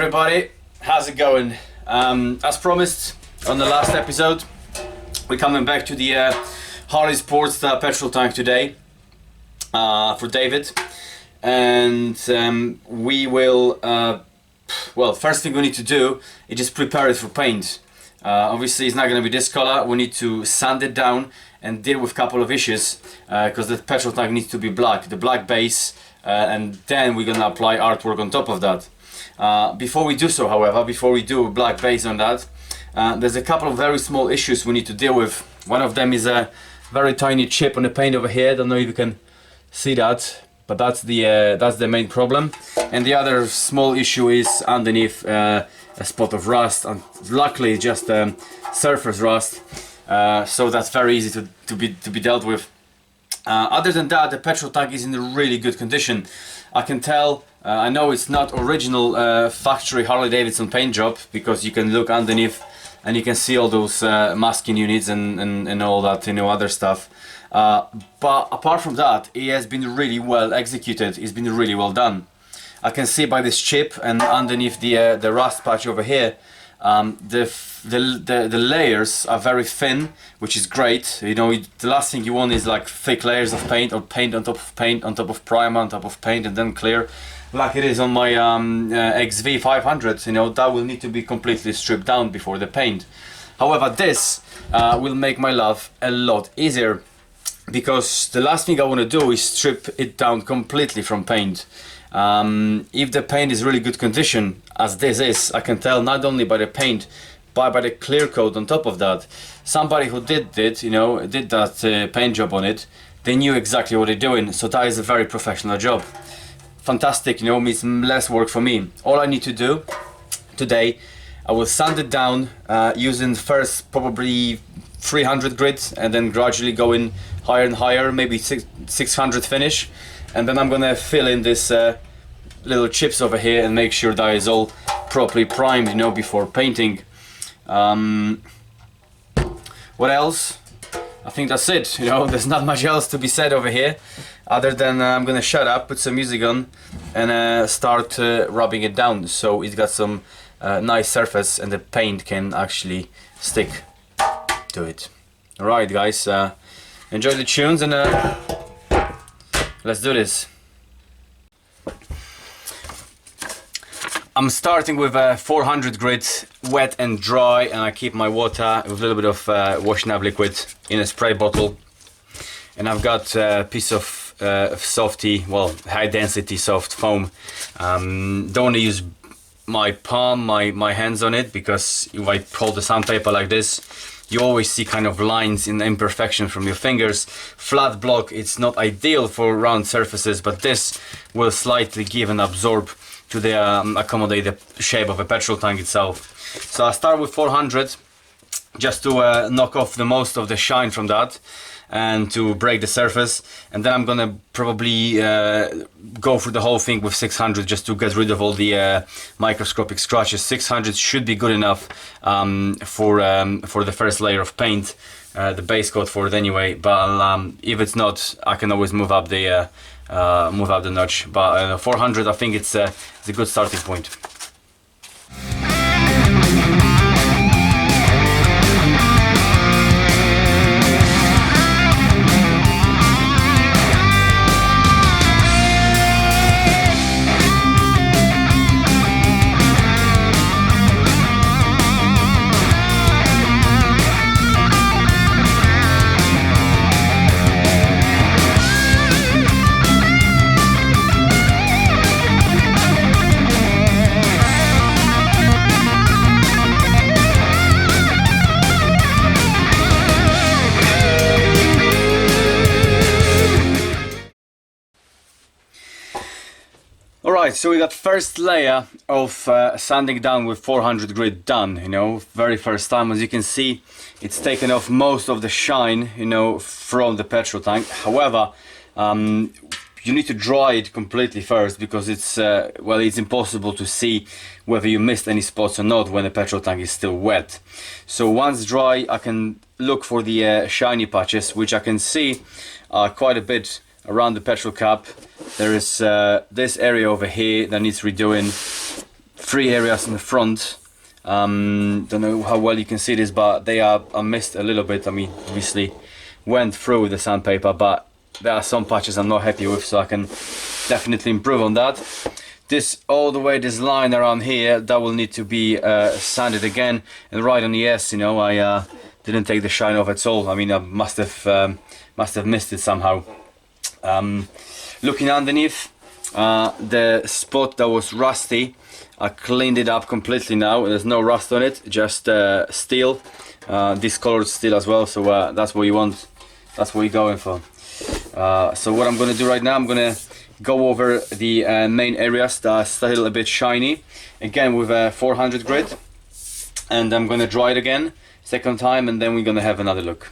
everybody, how's it going? As promised on the last episode, we're coming back to the Harley Sports petrol tank today for David, and we will well, first thing we need to do is just prepare it for paint. Obviously it's not going to be this color. We need to sand it down and deal with a couple of issues because the petrol tank needs to be black, the black base, and then we're going to apply artwork on top of that. Before we do so, however, before we do a black base on that, there's a couple of very small issues we need to deal with. One of them is a very tiny chip on the paint over here. I don't know if you can see that, but that's the main problem. And the other small issue is underneath a spot of rust, and luckily just surface rust, so that's very easy to be dealt with. Other than that, the petrol tank is in a really good condition. I can tell. I know it's not original factory Harley Davidson paint job, because you can look underneath and you can see all those masking units and all that, you know, other stuff. But apart from that, it has been really well executed. It's been really well done. I can see by this chip and underneath the rust patch over here, the layers are very thin, which is great. You know, the last thing you want is like thick layers of paint, or paint on top of paint, on top of primer, on top of paint, and then clear, like it is on my XV 500. You know, that will need to be completely stripped down before the paint. However, this will make my life a lot easier, because the last thing I want to do is strip it down completely from paint. If the paint is really good condition, as this is, I can tell not only by the paint, but by the clear coat on top of that. Somebody who did that paint job on it, they knew exactly what they're doing. So that is a very professional job. Fantastic, you know, means less work for me. All I need to do today, I will sand it down using first probably 300 grit, and then gradually going higher and higher, maybe 600 finish. And then I'm gonna fill in this little chips over here and make sure that is all properly primed, you know, before painting. What else? I think that's it. You know, there's not much else to be said over here, other than I'm gonna shut up, put some music on, and start rubbing it down, so it's got some nice surface and the paint can actually stick to it. Alright guys, enjoy the tunes and let's do this. I'm starting with 400 grit, wet and dry, and I keep my water with a little bit of washing up liquid in a spray bottle. And I've got a piece of softy, well, high density soft foam. Don't want to use my palm, my hands on it, because if I hold the sandpaper like this, you always see kind of lines in imperfection from your fingers. Flat block, it's not ideal for round surfaces, but this will slightly give and absorb to the accommodate the shape of a petrol tank itself. So I start with 400 just to knock off the most of the shine from that and to break the surface, and then I'm gonna probably go through the whole thing with 600 just to get rid of all the microscopic scratches. 600 should be good enough for the first layer of paint, the base coat for it anyway, but if it's not, I can always move up the notch, but 400 I think it's a good starting point. Alright, so we got first layer of sanding down with 400 grit done, you know, very first time. As you can see, it's taken off most of the shine, you know, from the petrol tank. However, you need to dry it completely first, because it's well, it's impossible to see whether you missed any spots or not when the petrol tank is still wet. So once dry, I can look for the shiny patches, which I can see quite a bit around the petrol cap. There is this area over here that needs redoing. three areas in the front. Don't know how well you can see this, but they are missed a little bit. I mean, obviously went through the sandpaper, but there are some patches I'm not happy with, so I can definitely improve on that. This all the way, this line around here, that will need to be sanded again. And right on the S, you know, I didn't take the shine off at all. I mean, I must have missed it somehow. Looking underneath, the spot that was rusty, I cleaned it up completely now. There's no rust on it, just steel, discolored steel as well. So that's what you want. That's what you're going for. So what I'm gonna do right now, I'm gonna go over the main areas that are still a bit shiny, again with a 400 grit, and I'm gonna dry it again second time, and then we're gonna have another look.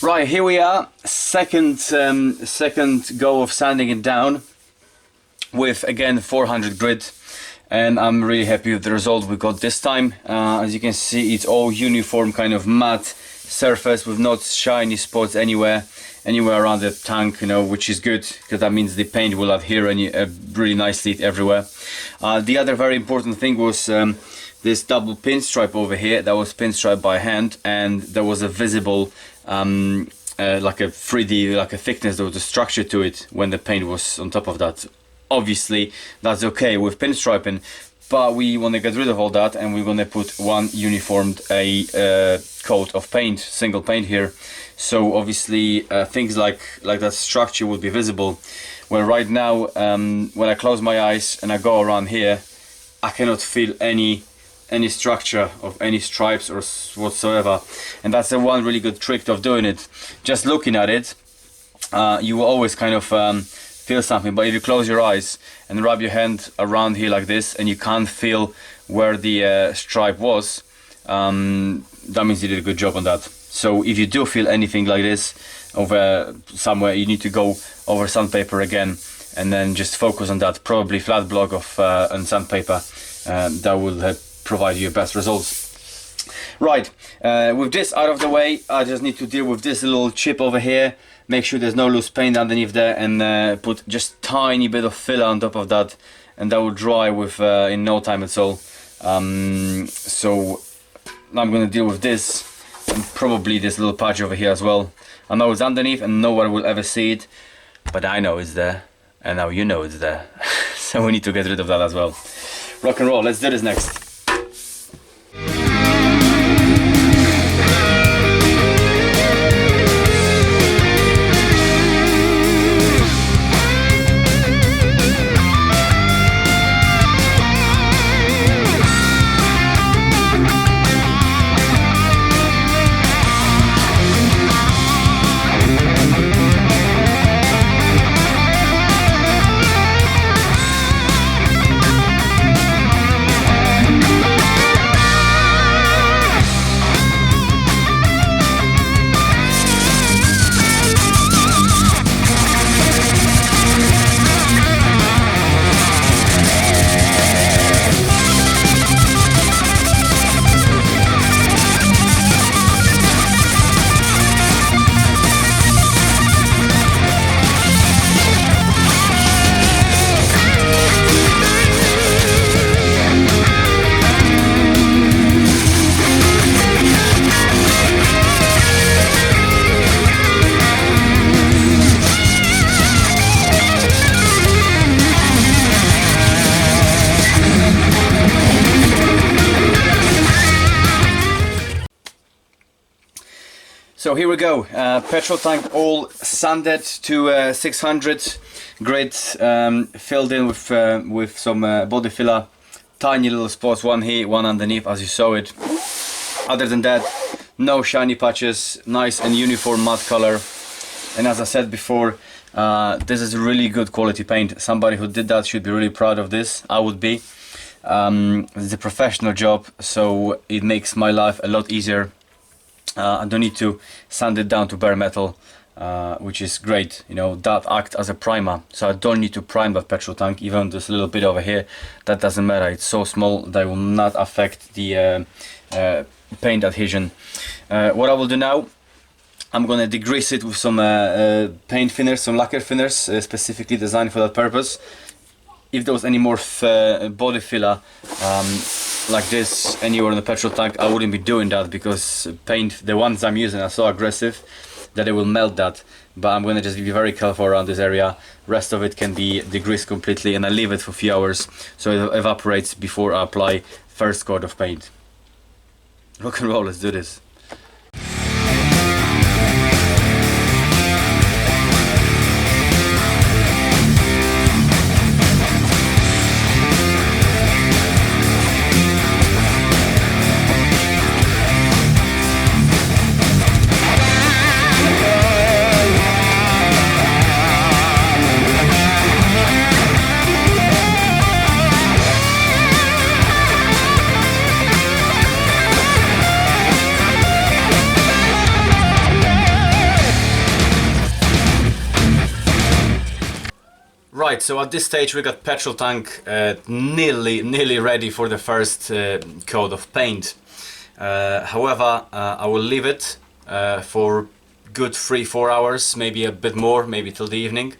Right, here we are, second go of sanding it down with again 400 grit, and I'm really happy with the result we got this time. As you can see, it's all uniform kind of matte surface with not shiny spots anywhere around the tank, you know, which is good because that means the paint will adhere really nicely everywhere. The other very important thing was this double pinstripe over here that was pinstriped by hand, and there was a visible like a 3D, like a thickness, there was a structure to it when the paint was on top of that. Obviously that's okay with pinstriping, but we want to get rid of all that, and we're going to put one uniformed coat of paint, single paint here. So obviously things like that structure will be visible, where right now when I close my eyes and I go around here, I cannot feel any structure of any stripes or whatsoever. And that's the one really good trick of doing it. Just looking at it, you will always kind of feel something, but if you close your eyes and rub your hand around here like this and you can't feel where the stripe was, that means you did a good job on that. So if you do feel anything like this over somewhere, you need to go over sandpaper again and then just focus on that, probably flat block of on sandpaper. That will provide you best results. Right, with this out of the way, I just need to deal with this little chip over here. Make sure there's no loose paint underneath there, and put just tiny bit of filler on top of that, and that will dry with in no time at all. So now I'm going to deal with this, and probably this little patch over here as well. I know it's underneath and no one will ever see it, but I know it's there, and now you know it's there. So we need to get rid of that as well. Rock and roll, let's do this next. So here we go, petrol tank all sanded to 600 grit, filled in with some body filler, tiny little spots, one here, one underneath as you saw it. Other than that, no shiny patches, nice and uniform matte color. And as I said before, this is really good quality paint. Somebody who did that should be really proud of this. I would be. It's a professional job, so it makes my life a lot easier. I don't need to sand it down to bare metal, which is great. You know, that acts as a primer, so I don't need to prime that petrol tank. Even this little bit over here, that doesn't matter. It's so small that will not affect the paint adhesion. What I will do now, I'm gonna degrease it with some paint thinners, some lacquer thinners, specifically designed for that purpose. if there was any more body filler like this anywhere in the petrol tank, I wouldn't be doing that, because paint, the ones I'm using are so aggressive that it will melt that. But I'm gonna just be very careful around this area. Rest of it can be degreased completely, and I leave it for a few hours so it evaporates before I apply first coat of paint. Rock and roll, let's do this. Right, so at this stage we got petrol tank nearly ready for the first coat of paint. However, I will leave it for good 3-4 hours, maybe a bit more, maybe till the evening,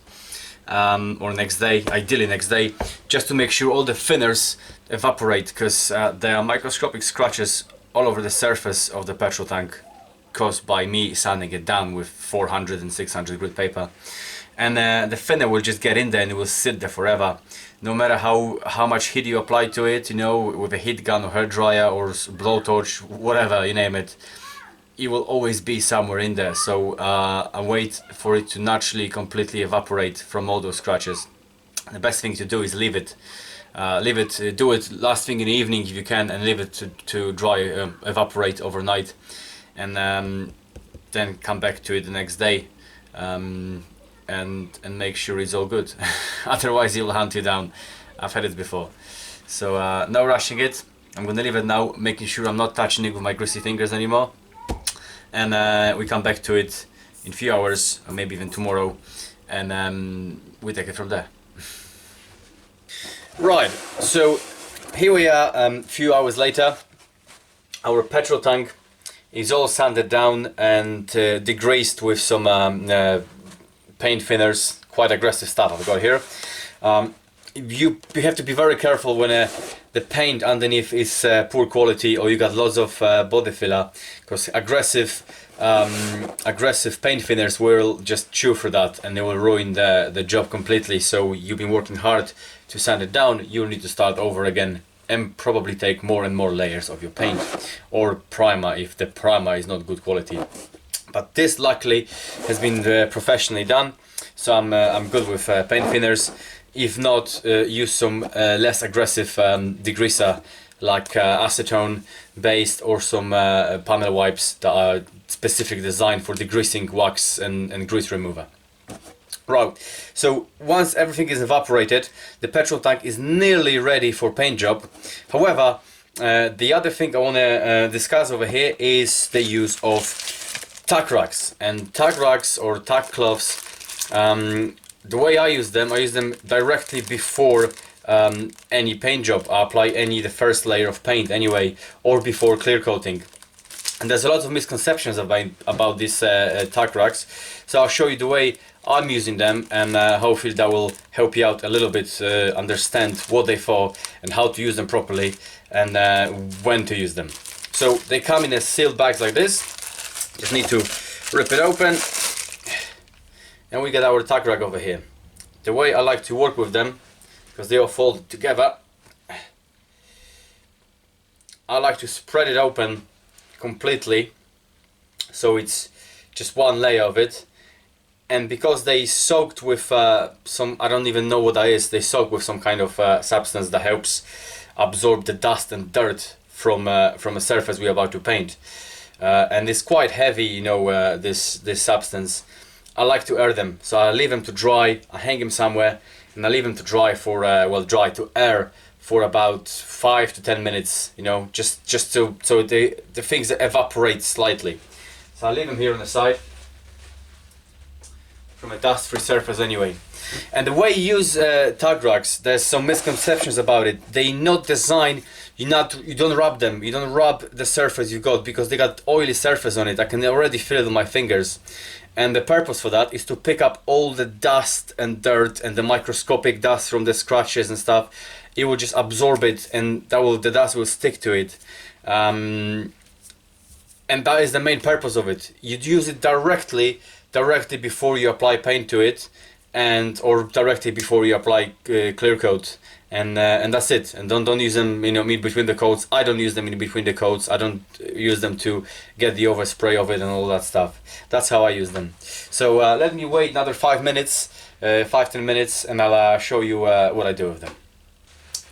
or next day, ideally next day, just to make sure all the thinners evaporate, because there are microscopic scratches all over the surface of the petrol tank caused by me sanding it down with 400 and 600 grit paper. And the thinner will just get in there and it will sit there forever. No matter how much heat you apply to it, you know, with a heat gun or hair dryer or blowtorch, whatever you name it, it will always be somewhere in there. So I wait for it to naturally completely evaporate from all those scratches. The best thing to do is leave it. Do it last thing in the evening if you can, and leave it to dry, evaporate overnight, and then come back to it the next day. And make sure it's all good. Otherwise it will hunt you down. I've had it before. So no rushing it. I'm gonna leave it now, making sure I'm not touching it with my greasy fingers anymore. And we come back to it in a few hours, or maybe even tomorrow, and we take it from there. Right, so here we are a few hours later. Our petrol tank is all sanded down and degreased with some paint thinners, quite aggressive stuff I've got here. You have to be very careful when the paint underneath is poor quality, or you got lots of body filler, because aggressive paint thinners will just chew through that and they will ruin the job completely. So you've been working hard to sand it down, you'll need to start over again and probably take more and more layers of your paint or primer if the primer is not good quality. But this luckily has been professionally done, so I'm good with paint thinners. If not, use some less aggressive degreaser like acetone based, or some panel wipes that are specifically designed for degreasing wax and grease remover. Right, so once everything is evaporated, the petrol tank is nearly ready for paint job. However, the other thing I want to discuss over here is the use of tack racks. And tack racks or tack cloths, the way I use them directly before any paint job. I apply the first layer of paint anyway, or before clear coating. And there's a lot of misconceptions about these tack racks, so I'll show you the way I'm using them, and hopefully that will help you out a little bit, understand what they're for and how to use them properly, and when to use them. So they come in a sealed bags like this. Just need to rip it open, and we get our tack rack over here. The way I like to work with them, because they all fold together, I like to spread it open completely, so it's just one layer of it. And because they soaked with some, I don't even know what that is, they soak with some kind of substance that helps absorb the dust and dirt from a surface we're about to paint. And it's quite heavy, you know, this substance. I like to air them, so I leave them to dry, I hang them somewhere, and I leave them to dry for, to air for about 5 to 10 minutes, you know, just so the things evaporate slightly. So I leave them here on the side, from a dust-free surface anyway. And the way you use tack racks, there's some misconceptions about it. They're not designed you don't rub them, you don't rub the surface you got, because they got oily surface on it. I can already feel it with my fingers, and the purpose for that is to pick up all the dust and dirt and the microscopic dust from the scratches and stuff. It will just absorb it, and the dust will stick to it, and that is the main purpose of it. You'd use it directly before you apply paint to it, or directly before you apply clear coat, and that's it. And don't use them, you know, in between the coats. I don't use them in between the coats. I don't use them to get the overspray of it and all that stuff. That's how I use them. So let me wait another 5 minutes, 5-10 minutes, and I'll show you what I do with them.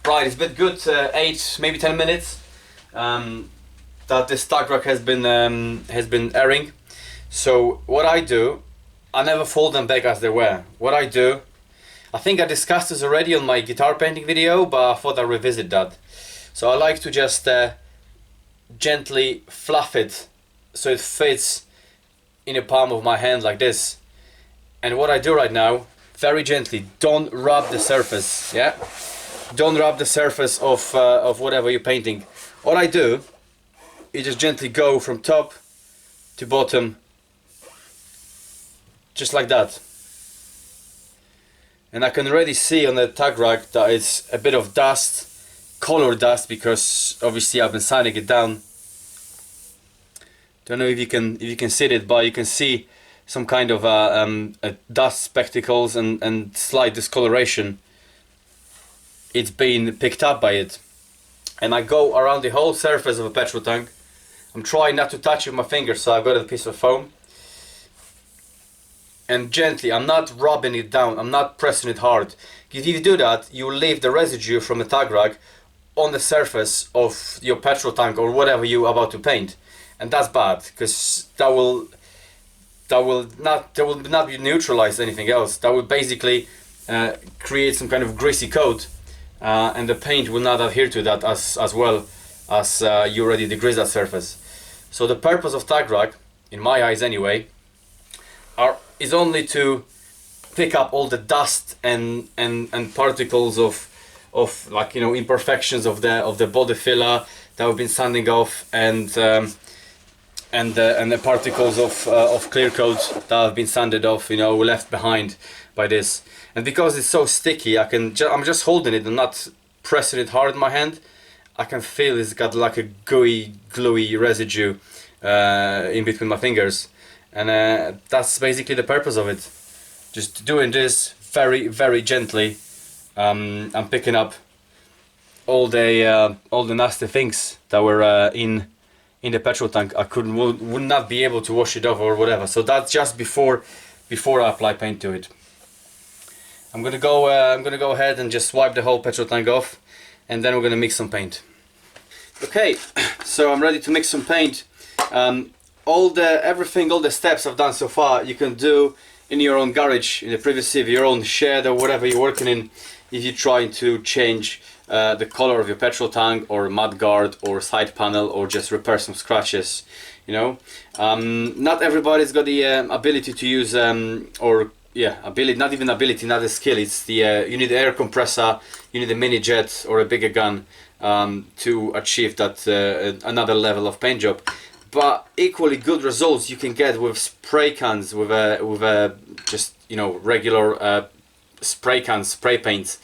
Right, it's been good 8, maybe 10 minutes that this tack rack has been airing. So what I do, I never fold them back as they were. What I do, I think I discussed this already on my guitar painting video, but I thought I'd revisit that. So I like to just gently fluff it so it fits in the palm of my hand like this. And what I do right now, very gently, don't rub the surface, yeah? Don't rub the surface of whatever you're painting. What I do, you just gently go from top to bottom, just like that. And I can already see on the tack rack that it's a bit of dust, color dust, because obviously I've been sanding it down. Don't know if you can see it, but you can see some kind of dust spectacles and slight discoloration. It's been picked up by it. And I go around the whole surface of a petrol tank. I'm trying not to touch it with my fingers, so I've got a piece of foam. And gently, I'm not rubbing it down, I'm not pressing it hard. If you do that, you will leave the residue from the tack rack on the surface of your petrol tank or whatever you're about to paint. And that's bad, because that will not be neutralized anything else. That will basically create some kind of greasy coat, and the paint will not adhere to that as well as you already degrease that surface. So the purpose of tack rack, in my eyes anyway, is only to pick up all the dust and particles of like, you know, imperfections of the body filler that we've been sanding off, and the particles of clear coat that have been sanded off, you know, left behind by this. And because it's so sticky, I'm just holding it and not pressing it hard in my hand. I can feel it's got like a gooey, gluey residue in between my fingers. And that's basically the purpose of it. Just doing this very, very gently. I'm picking up all the nasty things that were in the petrol tank. I would not be able to wash it off or whatever. So that's just before I apply paint to it. I'm gonna go ahead and just wipe the whole petrol tank off, and then we're gonna mix some paint. Okay, so I'm ready to mix some paint. All the steps I've done so far, you can do in your own garage, in the privacy of your own shed or whatever you're working in, if you're trying to change the color of your petrol tank or mud guard or side panel, or just repair some scratches, you know. Not everybody's got the ability to use not even ability, not a skill. It's the you need an air compressor, you need a mini jet or a bigger gun to achieve that another level of paint job. But equally good results you can get with spray cans, with a just, you know, regular spray cans, spray paints.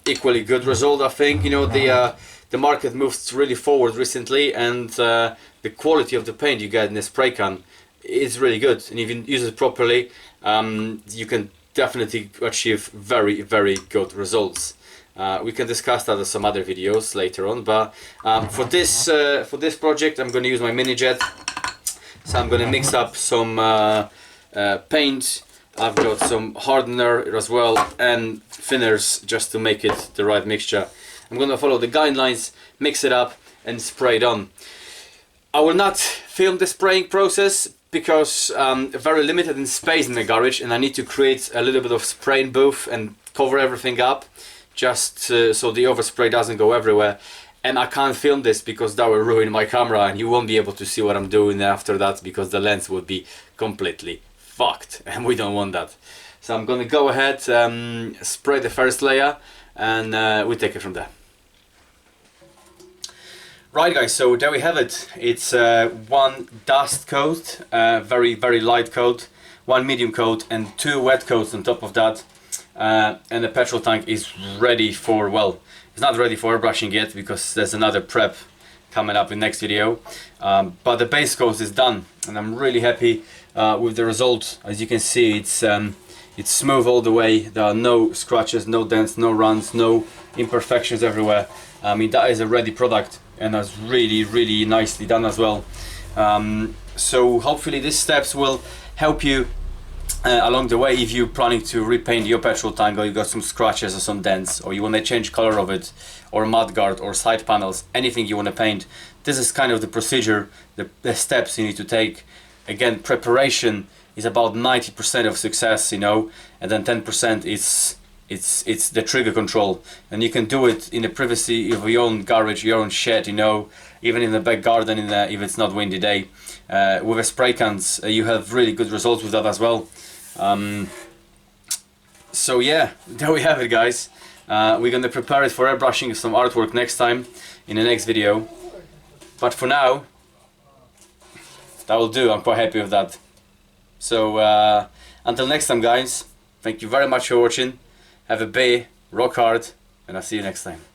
Equally good result, I think. You know, the market moved really forward recently, and the quality of the paint you get in a spray can is really good. And if you use it properly, you can definitely achieve very, very good results. We can discuss that in some other videos later on, but for this project I'm going to use my mini jet. So I'm going to mix up some paint. I've got some hardener as well and thinners just to make it the right mixture. I'm going to follow the guidelines, mix it up and spray it on. I will not film the spraying process because I'm very limited in space in the garage, and I need to create a little bit of spraying booth and cover everything up, just so the overspray doesn't go everywhere. And I can't film this because that will ruin my camera, and you won't be able to see what I'm doing after that because the lens will be completely fucked, and we don't want that. So I'm gonna go ahead, spray the first layer, and we take it from there. Right guys, so there we have it. It's one dust coat, very light coat, one medium coat and two wet coats on top of that, and the petrol tank is ready for, well, it's not ready for airbrushing yet because there's another prep coming up in next video, but the base coat is done and I'm really happy with the result. As you can see, it's smooth all the way. There are no scratches, no dents, no runs, no imperfections everywhere. I mean, that is a ready product and that's really nicely done as well. So hopefully these steps will help you along the way if you're planning to repaint your petrol tank, or you got some scratches or some dents, or you want to change color of it, or mudguard or side panels, anything you want to paint. This is kind of the procedure, the steps you need to take. Again, preparation is about 90% of success, you know, and then 10% it's the trigger control, and you can do it in the privacy of your own garage, your own shed, you know, even in the back garden, if it's not windy day. With a spray cans, you have really good results with that as well. So yeah, there we have it guys. We're gonna prepare it for airbrushing, some artwork next time in the next video, but for now that will do. I'm quite happy with that. So until next time guys, thank you very much for watching. Have a beer, rock hard, and I'll see you next time.